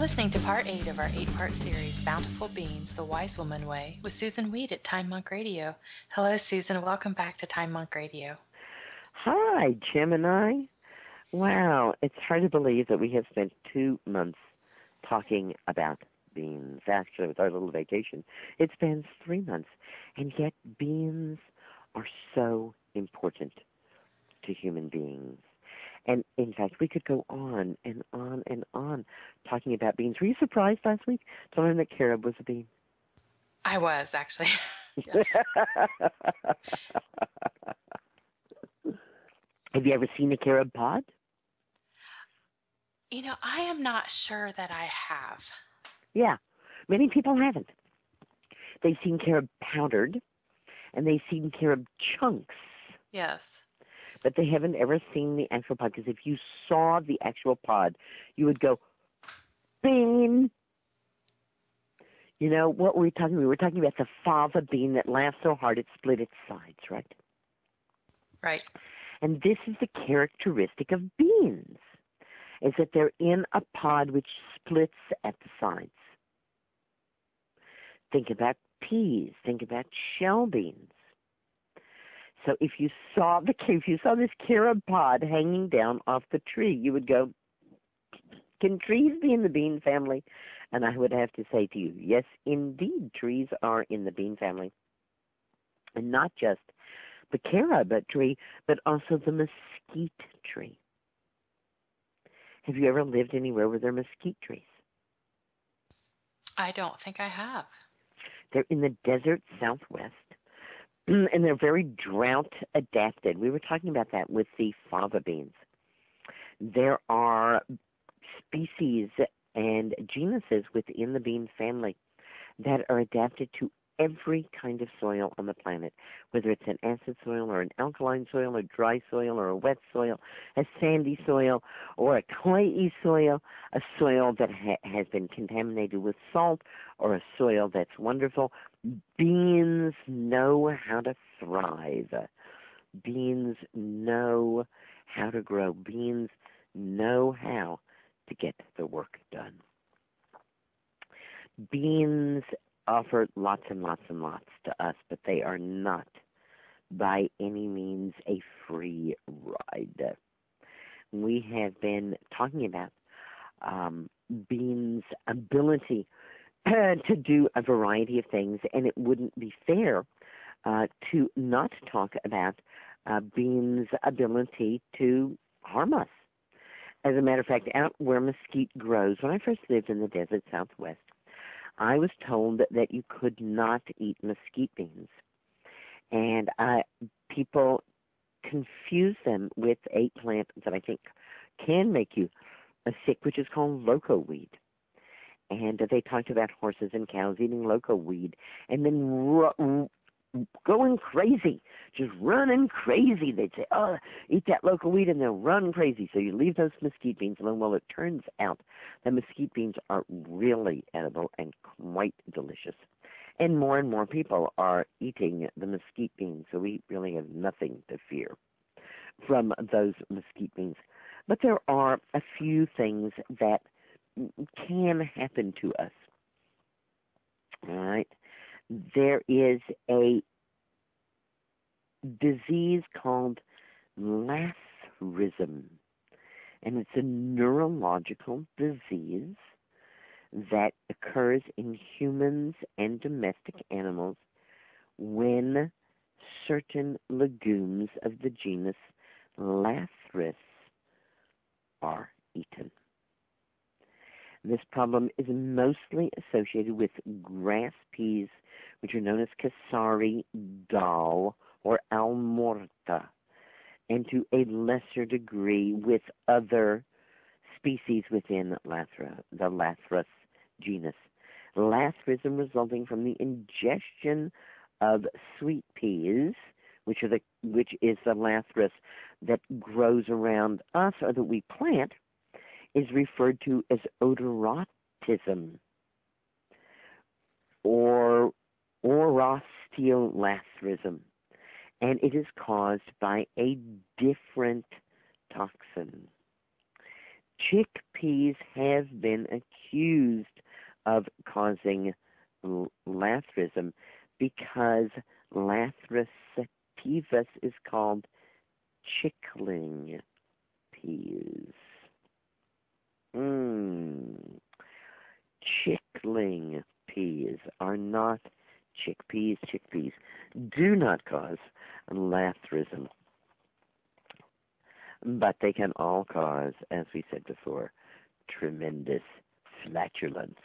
listening to part 8 of our 8-part series, Bountiful Beans, The Wise Woman Way, with Susan Weed at Time Monk Radio. Hello, Susan. Welcome back to Time Monk Radio. Hi, Gemini. Wow, it's hard to believe that we have spent 2 months talking about beans. Actually, with our little vacation, it spans 3 months, and yet beans are so important to human beings. And, in fact, we could go on and on and on talking about beans. Were you surprised last week to learn that carob was a bean? I was, actually. Yes. Have you ever seen a carob pod? You know, I am not sure that I have. Yeah, many people haven't. They've seen carob powdered, and they've seen carob chunks. Yes. But they haven't ever seen the actual pod, because if you saw the actual pod, you would go, bean. You know, what were we talking about? We were talking about the fava bean that laughed so hard it split its sides, right? Right. And this is the characteristic of beans, is that they're in a pod which splits at the sides. Think about peas. Think about shell beans. So if you saw this carob pod hanging down off the tree, you would go, can trees be in the bean family? And I would have to say to you, yes, indeed, trees are in the bean family. And not just the carob tree, but also the mesquite tree. Have you ever lived anywhere where there are mesquite trees? I don't think I have. They're in the desert Southwest. And they're very drought adapted. We were talking about that with the fava beans. There are species and genuses within the bean family that are adapted to every kind of soil on the planet, whether it's an acid soil or an alkaline soil, a dry soil or a wet soil, a sandy soil or a clayey soil, a soil that has been contaminated with salt, or a soil that's wonderful. Beans know how to thrive. Beans know how to grow. Beans know how to get the work done. Beans offer lots and lots and lots to us, but they are not by any means a free ride. We have been talking about beans' ability to do a variety of things, and it wouldn't be fair to not talk about beans' ability to harm us. As a matter of fact, out where mesquite grows, when I first lived in the desert Southwest, I was told that you could not eat mesquite beans. And people confuse them with a plant that I think can make you sick, which is called loco weed. And they talked about horses and cows eating loco weed and then going crazy, just running crazy. They'd say, oh, eat that local weed, and they'll run crazy. So you leave those mesquite beans alone. Well, it turns out that mesquite beans are really edible and quite delicious. And more people are eating the mesquite beans, so we really have nothing to fear from those mesquite beans. But there are a few things that can happen to us. All right? There is a disease called lathrism, and it's a neurological disease that occurs in humans and domestic animals when certain legumes of the genus Lathris are eaten. This problem is mostly associated with grass peas, which are known as Cassari, dal, or almorta, and to a lesser degree with other species within the Lathris genus. Lathrism resulting from the ingestion of sweet peas, which is the Lathris that grows around us or that we plant, is referred to as odoratism or orosteolatrism, and it is caused by a different toxin. Chickpeas have been accused of causing lathyrism because Lathyrus sativus is called chickling peas. Chickling peas are not chickpeas. Chickpeas do not cause lathyrism, but they can all cause, as we said before, tremendous flatulence.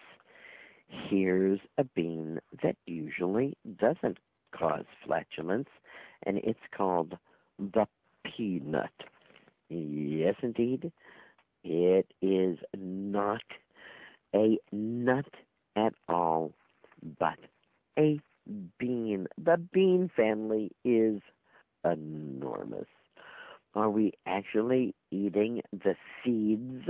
Here's a bean that usually doesn't cause flatulence, and it's called the peanut. Yes, indeed. It is not a nut at all, but a bean. The bean family is enormous. Are we actually eating the seeds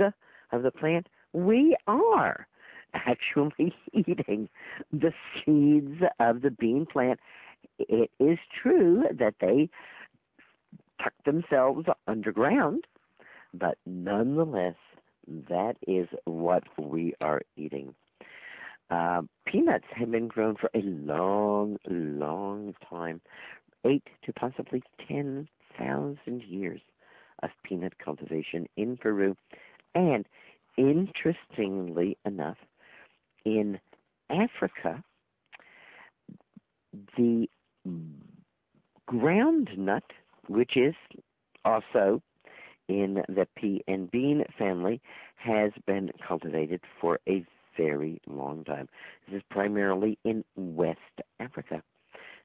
of the plant? We are actually eating the seeds of the bean plant. It is true that they tuck themselves underground, but nonetheless, that is what we are eating. Peanuts have been grown for a long, long time, 8 to possibly 10,000 years of peanut cultivation in Peru. And interestingly enough, in Africa, the ground nut, which is also in the pea and bean family, has been cultivated for a very long time. This is primarily in West Africa.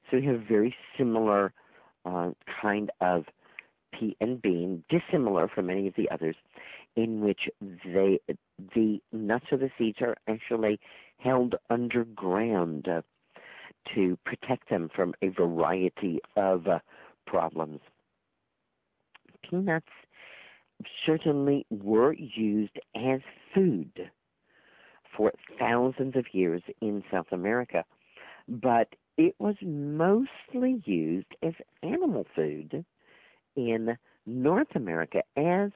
So we have very similar kind of pea and bean, dissimilar from many of the others, in which the nuts or the seeds are actually held underground to protect them from a variety of problems. Peanuts certainly were used as food for thousands of years in South America, but it was mostly used as animal food in North America as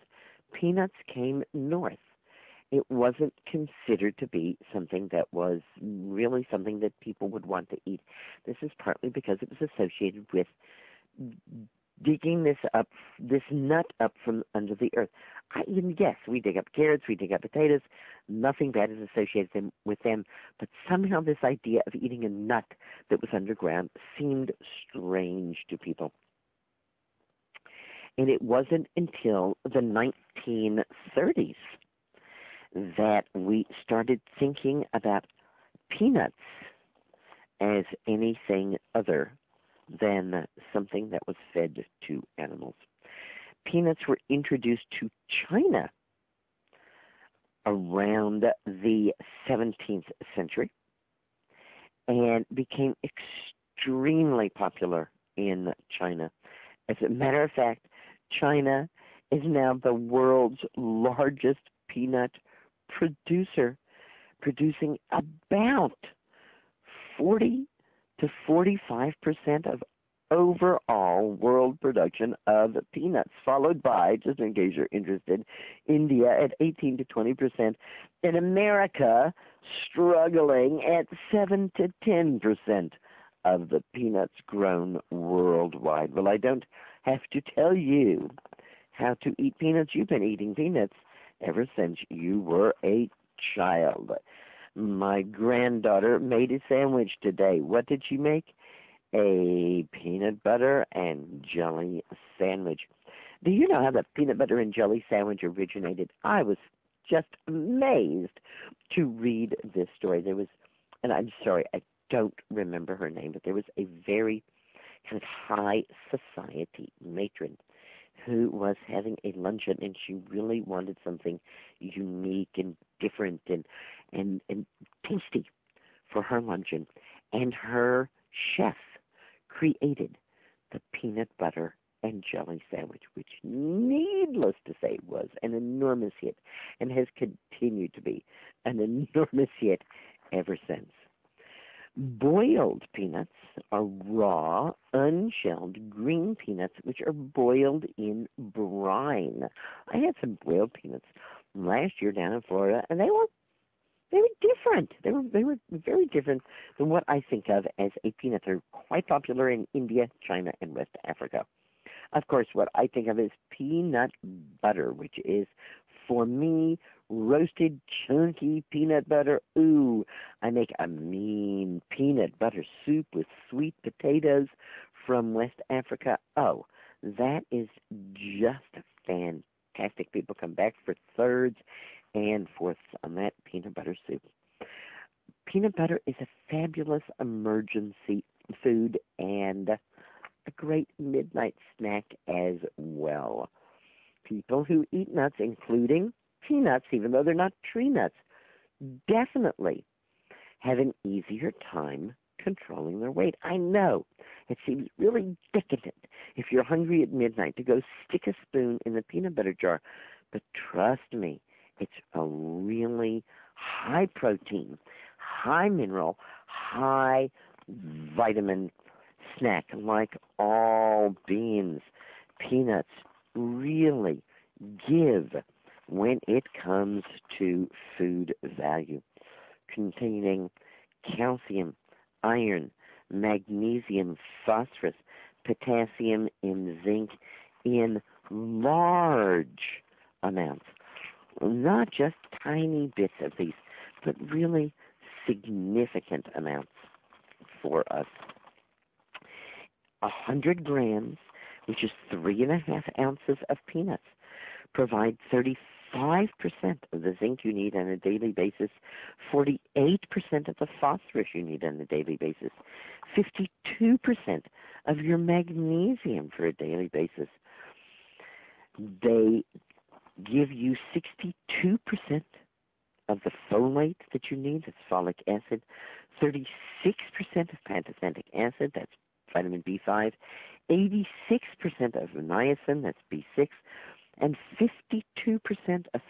peanuts came north. It wasn't considered to be something that was really something that people would want to eat. This is partly because it was associated with digging this nut up from under the earth. Yes, we dig up carrots, we dig up potatoes. Nothing bad is associated with them, but somehow this idea of eating a nut that was underground seemed strange to people. And it wasn't until the 1930s that we started thinking about peanuts as anything other than something that was fed to animals. Peanuts were introduced to China around the 17th century and became extremely popular in China. As a matter of fact, China is now the world's largest peanut producer, producing about 40 to 45% of overall world production of peanuts, followed by, just in case you're interested, India at 18 to 20%, and America struggling at 7 to 10% of the peanuts grown worldwide. Well, I don't have to tell you how to eat peanuts. You've been eating peanuts ever since you were a child. My granddaughter made a sandwich today. What did she make? A peanut butter and jelly sandwich. Do you know how the peanut butter and jelly sandwich originated? I was just amazed to read this story. There was, and I'm sorry, I don't remember her name, but there was a very kind of high society matron who was having a luncheon, and she really wanted something unique and different and tasty for her luncheon. And her chef created the peanut butter and jelly sandwich, which, needless to say, was an enormous hit and has continued to be an enormous hit ever since. Boiled peanuts are raw, unshelled green peanuts which are boiled in brine. I had some boiled peanuts last year down in Florida, and they were different. They were very different than what I think of as a peanut. They're quite popular in India, China, and West Africa. Of course, what I think of is peanut butter, which is, for me, roasted, chunky peanut butter. Ooh, I make a mean peanut butter soup with sweet potatoes from West Africa. Oh, that is just fantastic. People come back for thirds and fourths on that peanut butter soup. Peanut butter is a fabulous emergency food and a great midnight snack as well. People who eat nuts, including peanuts, even though they're not tree nuts, definitely have an easier time controlling their weight. I know it seems really decadent if you're hungry at midnight to go stick a spoon in the peanut butter jar, but trust me, it's a really high protein, high mineral, high vitamin snack. Like all beans, peanuts really give when it comes to food value, containing calcium, iron, magnesium, phosphorus, potassium, and zinc in large amounts. Not just tiny bits of these, but really significant amounts for us. 100 grams, which is 3.5 ounces of peanuts, provide 35% of the zinc you need on a daily basis, 48% of the phosphorus you need on a daily basis, 52% of your magnesium for a daily basis. They give you 62% of the folate that you need, that's folic acid, 36% of pantothenic acid, that's vitamin B5, 86% of niacin, that's B6, and 52% of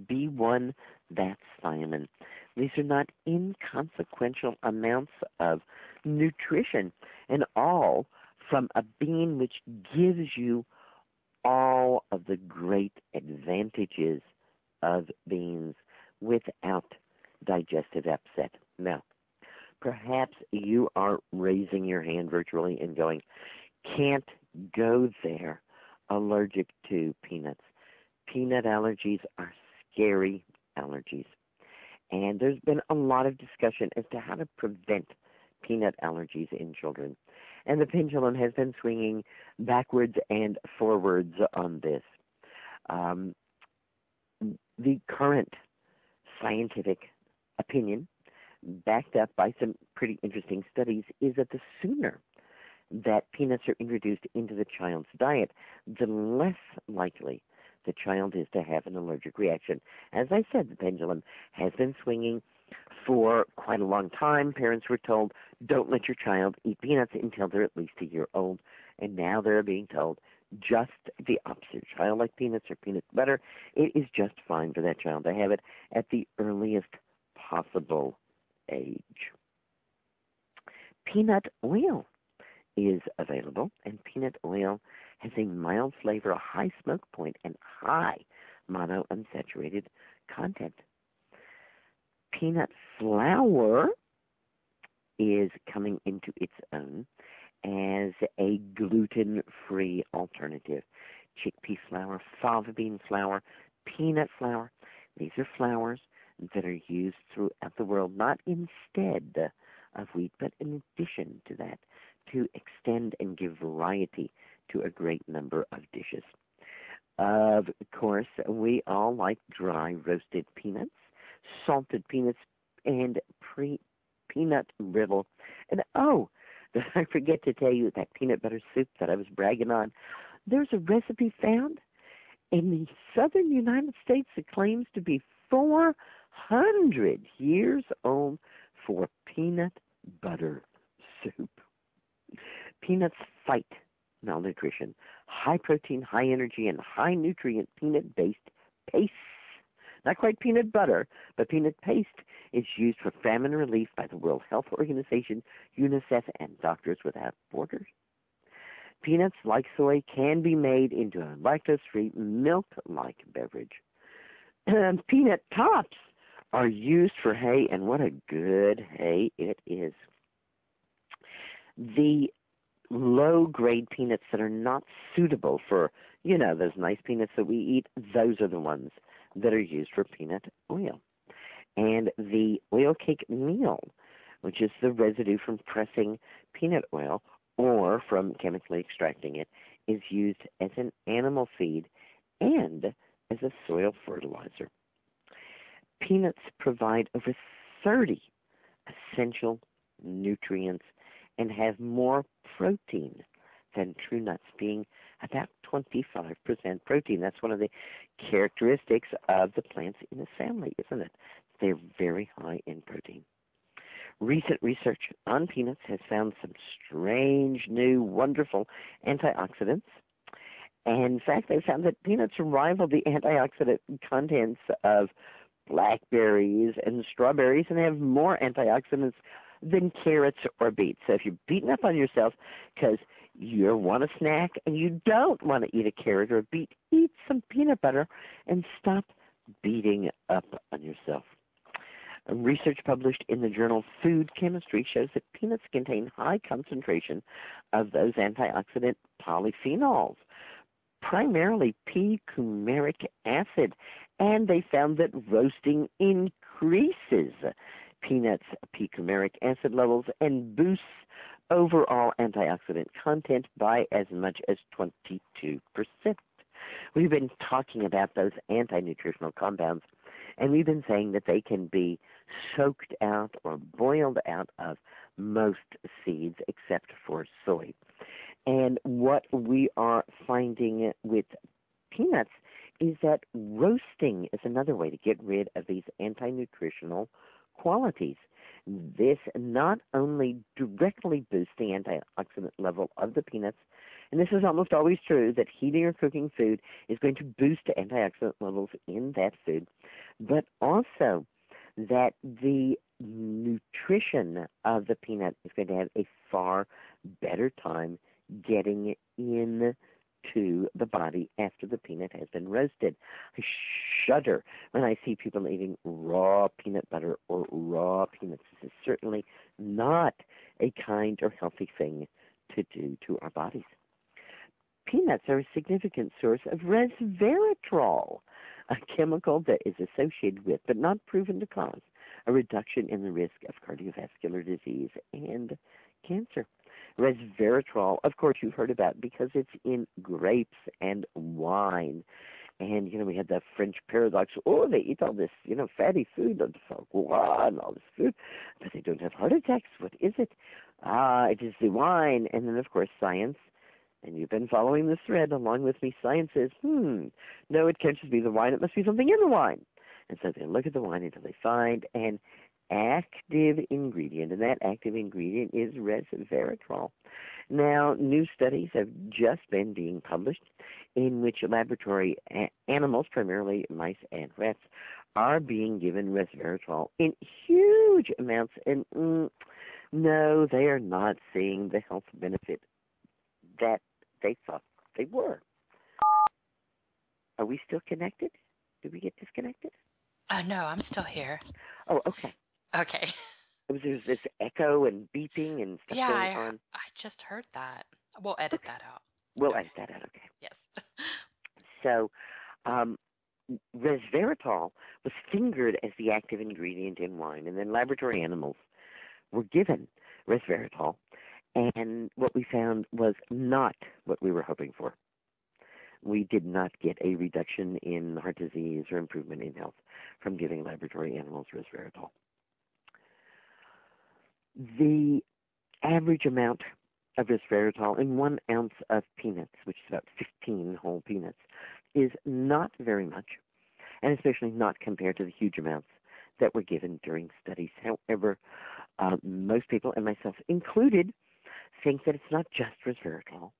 B1, that's thiamine. These are not inconsequential amounts of nutrition, and all from a bean which gives you all of the great advantages of beans without digestive upset. Now, perhaps you are raising your hand virtually and going, can't go there, allergic to peanuts. Peanut allergies are scary allergies. And there's been a lot of discussion as to how to prevent peanut allergies in children. And the pendulum has been swinging backwards and forwards on this. The current scientific opinion, backed up by some pretty interesting studies, is that the sooner that peanuts are introduced into the child's diet, the less likely the child is to have an allergic reaction. As I said, the pendulum has been swinging for quite a long time. Parents were told, don't let your child eat peanuts until they're at least a year old. And now they're being told just the opposite. A child like peanuts or peanut butter, it is just fine for that child to have it at the earliest possible age. Peanut oil is available, and peanut oil has a mild flavor, a high smoke point, and high monounsaturated content. Peanut flour is coming into its own as a gluten-free alternative. Chickpea flour, fava bean flour, peanut flour, these are flours that are used throughout the world, not instead of wheat, but in addition to that, to extend and give variety to a great number of dishes. Of course, we all like dry roasted peanuts, salted peanuts, and peanut brittle. And did I forget to tell you that peanut butter soup that I was bragging on? There's a recipe found in the southern United States that claims to be 400 years old for peanut butter soup. Peanuts fight malnutrition. High protein, high energy, and high nutrient peanut-based paste. Not quite peanut butter, but peanut paste is used for famine relief by the World Health Organization, UNICEF, and Doctors Without Borders. Peanuts, like soy, can be made into a lactose-free, milk-like beverage. Peanut tops are used for hay, and what a good hay it is. The low-grade peanuts that are not suitable for, those nice peanuts that we eat, those are the ones that are used for peanut oil. And the oil cake meal, which is the residue from pressing peanut oil or from chemically extracting it, is used as an animal feed and as a soil fertilizer. Peanuts provide over 30 essential nutrients and have more protein than true nuts, being about 25% protein. That's one of the characteristics of the plants in the family, isn't it? They're very high in protein. Recent research on peanuts has found some strange, new, wonderful antioxidants. And in fact, they found that peanuts rival the antioxidant contents of blackberries and strawberries and have more antioxidants than carrots or beets. So if you're beating up on yourself because you want a snack and you don't want to eat a carrot or a beet, eat some peanut butter and stop beating up on yourself. Research published in the journal Food Chemistry shows that peanuts contain high concentration of those antioxidant polyphenols, primarily p-coumaric acid, and they found that roasting increases peanuts' p-coumaric acid levels and boosts overall antioxidant content by as much as 22%. We've been talking about those anti-nutritional compounds, and we've been saying that they can be soaked out or boiled out of most seeds except for soy. And what we are finding with peanuts is that roasting is another way to get rid of these anti-nutritional qualities. This not only directly boosts the antioxidant level of the peanuts, and this is almost always true, that heating or cooking food is going to boost antioxidant levels in that food, but also that the nutrition of the peanut is going to have a far better time getting into the body after the peanut has been roasted. I shudder when I see people eating raw peanut butter or raw peanuts. This is certainly not a kind or healthy thing to do to our bodies. Peanuts are a significant source of resveratrol, a chemical that is associated with, but not proven to cause, a reduction in the risk of cardiovascular disease and cancer. Resveratrol, of course, you've heard about because it's in grapes and wine. And, we had the French paradox. Oh, they eat all this, fatty food, and all this food, but they don't have heart attacks. What is it? It is the wine. And then, of course, science. And you've been following this thread along with me. Science says, no, it can't just be the wine. It must be something in the wine. And so they look at the wine until they find an active ingredient, and that active ingredient is resveratrol. Now, new studies have just been being published in which laboratory animals, primarily mice and rats, are being given resveratrol in huge amounts, and no, they are not seeing the health benefit that they thought they were. Are we still connected? Did we get disconnected? No, I'm still here. Oh, okay. Okay. There's this echo and beeping and stuff going on. I just heard that. We'll edit that out. We'll edit that out, okay. Yes. So, resveratrol was fingered as the active ingredient in wine, and then laboratory animals were given resveratrol, and what we found was not what we were hoping for. We did not get a reduction in heart disease or improvement in health from giving laboratory animals resveratrol. The average amount of resveratrol in 1 ounce of peanuts, which is about 15 whole peanuts, is not very much, and especially not compared to the huge amounts that were given during studies. However, most people, and myself included, think that it's not just resveratrol,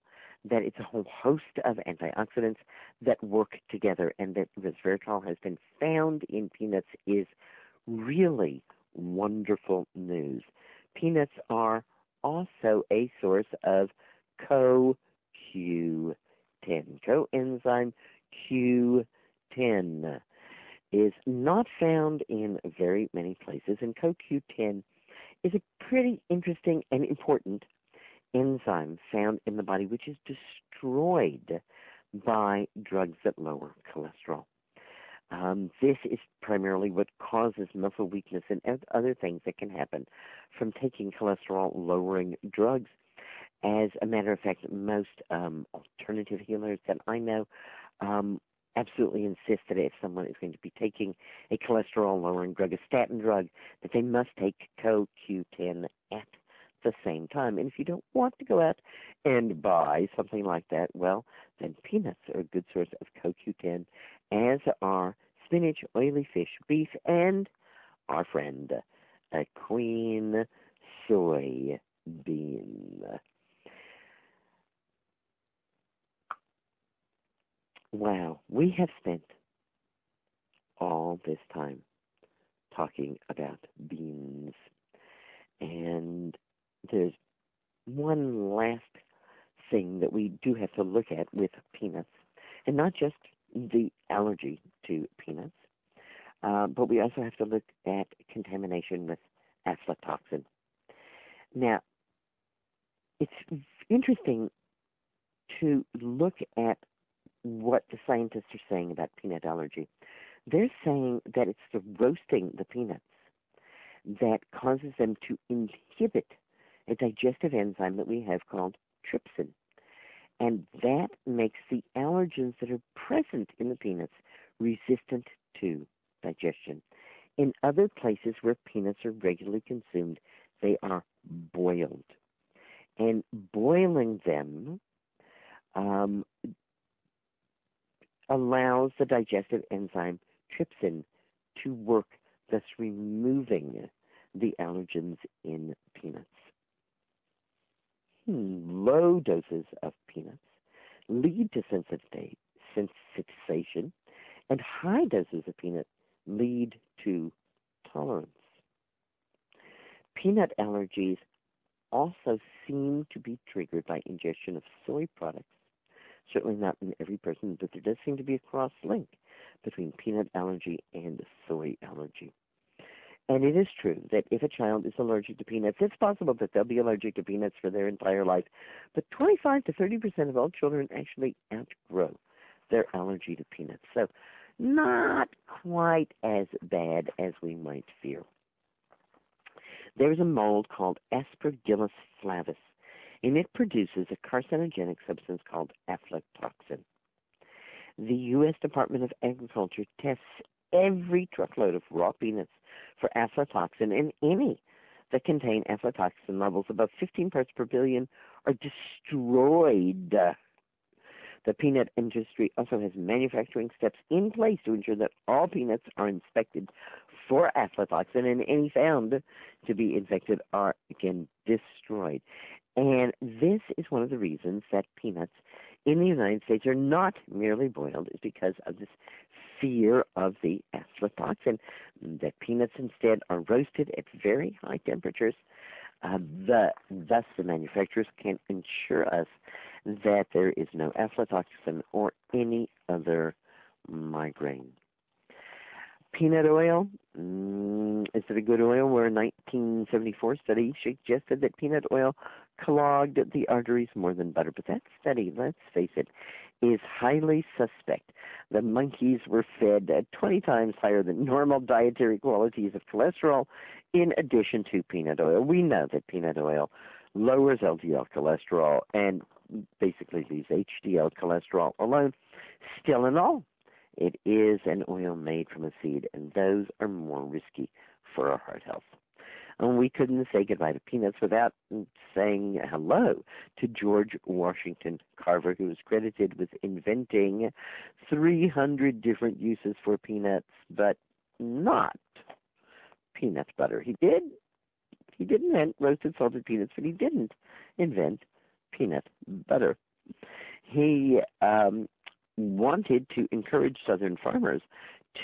that it's a whole host of antioxidants that work together, and that resveratrol has been found in peanuts is really wonderful news. Peanuts are also a source of CoQ10, coenzyme Q10. is not found in very many places, and CoQ10 is a pretty interesting and important enzyme found in the body, which is destroyed by drugs that lower cholesterol. This is primarily what causes muscle weakness and other things that can happen from taking cholesterol-lowering drugs. As a matter of fact, most alternative healers that I know absolutely insist that if someone is going to be taking a cholesterol-lowering drug, a statin drug, that they must take CoQ10 at the same time. And if you don't want to go out and buy something like that, well, then peanuts are a good source of CoQ10, as are spinach, oily fish, beef, and our friend, a queen soy bean. Wow, we have spent all this time talking about beans, and there's one last thing that we do have to look at with peanuts, and not just the allergy to peanuts, but we also have to look at contamination with aflatoxin. Now, it's interesting to look at what the scientists are saying about peanut allergy. They're saying that it's the roasting the peanuts that causes them to inhibit a digestive enzyme that we have called trypsin. And that makes the allergens that are present in the peanuts resistant to digestion. In other places where peanuts are regularly consumed, they are boiled. And boiling them allows the digestive enzyme trypsin to work, thus removing the allergens in peanuts. Low doses of peanuts lead to sensitization, and high doses of peanut lead to tolerance. Peanut allergies also seem to be triggered by ingestion of soy products. Certainly not in every person, but there does seem to be a cross-link between peanut allergy and soy allergy. And it is true that if a child is allergic to peanuts, it's possible that they'll be allergic to peanuts for their entire life. But 25 to 30% of all children actually outgrow their allergy to peanuts. So not quite as bad as we might fear. There's a mold called Aspergillus flavus, and it produces a carcinogenic substance called aflatoxin. The U.S. Department of Agriculture tests every truckload of raw peanuts for aflatoxin, and any that contain aflatoxin levels above 15 parts per billion are destroyed. The peanut industry also has manufacturing steps in place to ensure that all peanuts are inspected for aflatoxin, and any found to be infected are, again, destroyed. And this is one of the reasons that peanuts in the United States are not merely boiled, is because of this fear of the aflatoxin, that peanuts instead are roasted at very high temperatures. Thus, the manufacturers can ensure us that there is no aflatoxin or any other migraine. Peanut oil, is it a good oil? Where a 1974 study suggested that peanut oil clogged the arteries more than butter. But that study, let's face it, is highly suspect. The monkeys were fed 20 times higher than normal dietary qualities of cholesterol in addition to peanut oil. We know that peanut oil lowers LDL cholesterol and basically leaves HDL cholesterol alone. Still in all, it is an oil made from a seed, and those are more risky for our heart health. And we couldn't say goodbye to peanuts without saying hello to George Washington Carver, who is credited with inventing 300 different uses for peanuts, but not peanut butter. He did invent roasted salted peanuts, but he didn't invent peanut butter. He wanted to encourage Southern farmers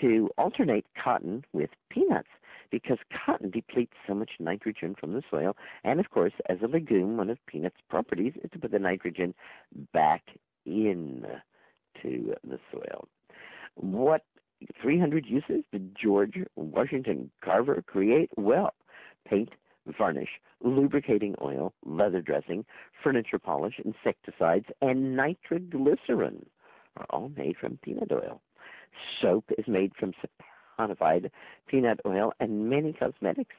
to alternate cotton with peanuts, because cotton depletes so much nitrogen from the soil. And, of course, as a legume, one of peanuts' properties is to put the nitrogen back into the soil. What 300 uses did George Washington Carver create? Well, paint, varnish, lubricating oil, leather dressing, furniture polish, insecticides, and nitroglycerin are all made from peanut oil. Soap is made from saponified peanut oil, and many cosmetics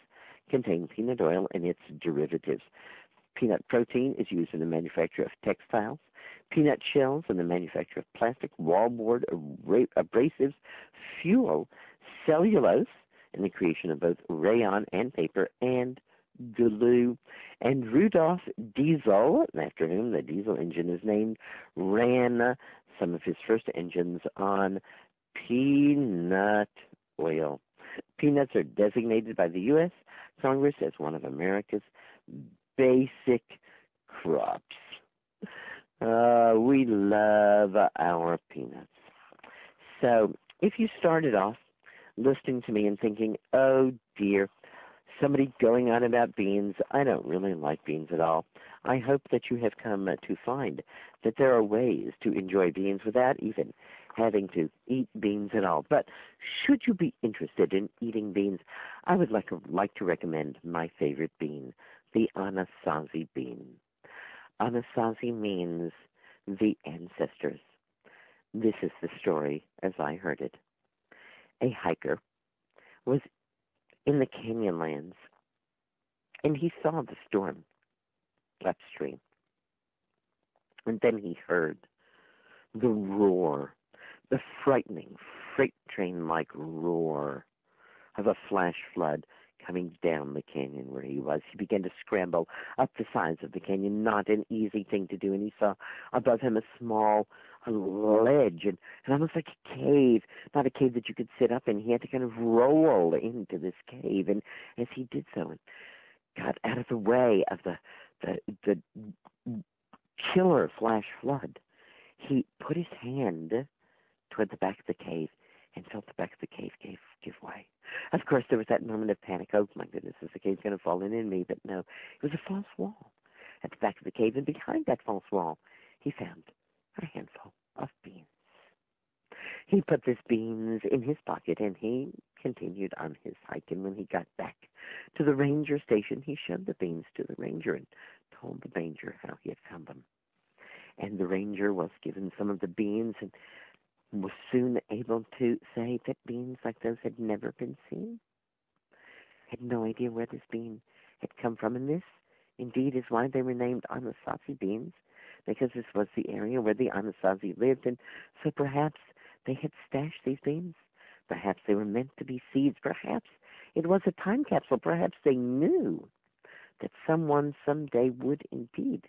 contain peanut oil and its derivatives. Peanut protein is used in the manufacture of textiles. Peanut shells in the manufacture of plastic, wallboard, abrasives, fuel, cellulose in the creation of both rayon and paper, and glue. And Rudolf Diesel, after whom the diesel engine is named, ran some of his first engines on peanut oil. Peanuts are designated by the U.S. Congress as one of America's basic crops. We love our peanuts. So if you started off listening to me and thinking, oh dear, somebody going on about beans, I don't really like beans at all, I hope that you have come to find that there are ways to enjoy beans without even having to eat beans at all. But should you be interested in eating beans, I would like to recommend my favorite bean, the Anasazi bean. Anasazi means the ancestors. This is the story as I heard it. A hiker was in the canyonlands, and he saw the storm upstream. And then he heard the roar, the frightening freight train-like roar of a flash flood coming down the canyon where he was. He began to scramble up the sides of the canyon, not an easy thing to do, and he saw above him a small ledge and almost like a cave, not a cave that you could sit up in. He had to kind of roll into this cave, and as he did so and got out of the way of the killer flash flood, he put his hand toward the back of the cave and felt the back of the cave give way. Of course, there was that moment of panic. Oh, my goodness, is the cave going to fall in me? But no, it was a false wall at the back of the cave, and behind that false wall, he found a handful of beans. He put these beans in his pocket, and he continued on his hike. And when he got back to the ranger station, he showed the beans to the ranger and told the ranger how he had found them. And the ranger was given some of the beans and was soon able to say that beans like those had never been seen. Had no idea where this bean had come from. And this, indeed, is why they were named Anasazi beans, because this was the area where the Anasazi lived. And so perhaps they had stashed these beans. Perhaps they were meant to be seeds. Perhaps it was a time capsule. Perhaps they knew that someone someday would indeed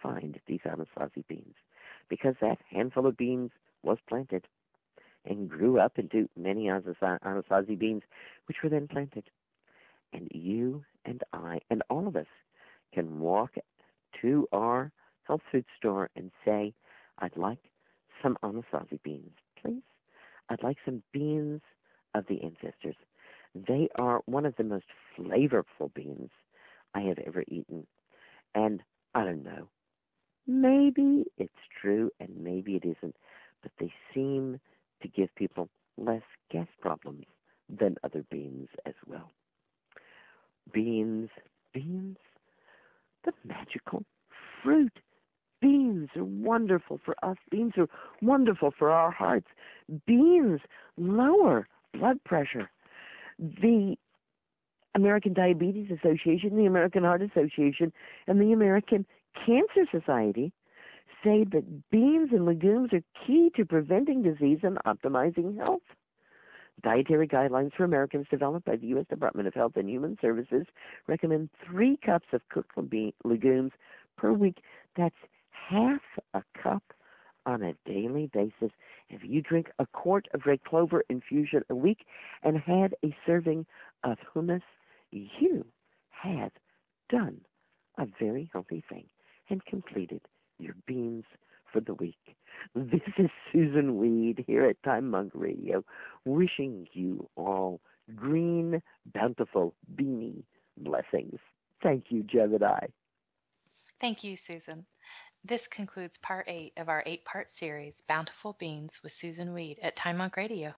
find these Anasazi beans, because that handful of beans was planted and grew up into many Anasazi beans, which were then planted. And you and I and all of us can walk to our health food store and say, I'd like some Anasazi beans, please. I'd like some beans of the ancestors. They are one of the most flavorful beans I have ever eaten. And I don't know, maybe it's true and maybe it isn't, but they seem to give people less gas problems than other beans as well. Beans, the magical fruit. Beans are wonderful for us. Beans are wonderful for our hearts. Beans lower blood pressure. The American Diabetes Association, the American Heart Association, and the American Cancer Society say that beans and legumes are key to preventing disease and optimizing health. Dietary guidelines for Americans developed by the U.S. Department of Health and Human Services recommend 3 cups of cooked legumes per week. That's half a cup on a daily basis. If you drink a quart of red clover infusion a week and had a serving of hummus, you have done a very healthy thing and completed your beans for the week. This is Susan Weed here at Time Monk Radio, wishing you all green, bountiful, beanie blessings. Thank you, Jebediah. Thank you, Susan. This concludes part 8 of our 8-part series, Bountiful Beans with Susan Weed at Time Monk Radio.